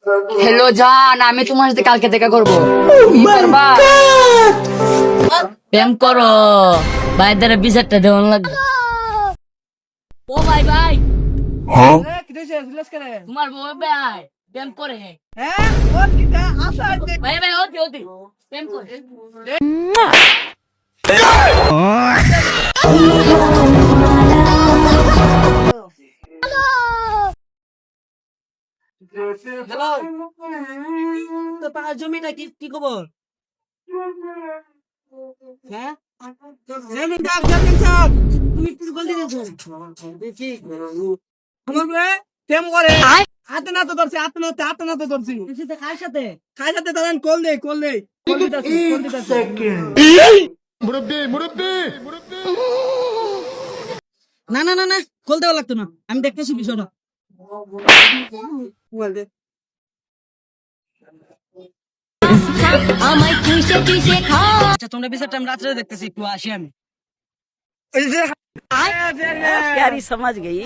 Hello জান, আমি তোমার সাথে কালকে দেখা করবো। কি করবা? প্রেম করো ভাই, দ্বারা বিচারটা দেওয়ান লাগবে। ও ভাই ভাই, তোমার বউ ভাই প্রেম করে। ভাই ভাই, ওতি ওতি প্রেম করে। তো পাঁচ জমি নাকি কি খবর? হ্যাঁ, তুমি কি বলতে চাইছো? দেখি আমার বলে প্রেম করে হাতে না তো ধরছি, হাতে না তো ধরছি। কার সাথে? কার সাথে দাঁড়ান, কল দে না না না না, কল দেওয়া লাগতো না, আমি দেখতেছি বিষয়টা। মোবাইল দে। আচ্ছা, তোমরা বিচারটা আমি রাত্রে দেখতেছি, একটু আসি আমি। प्यारी समझ गई।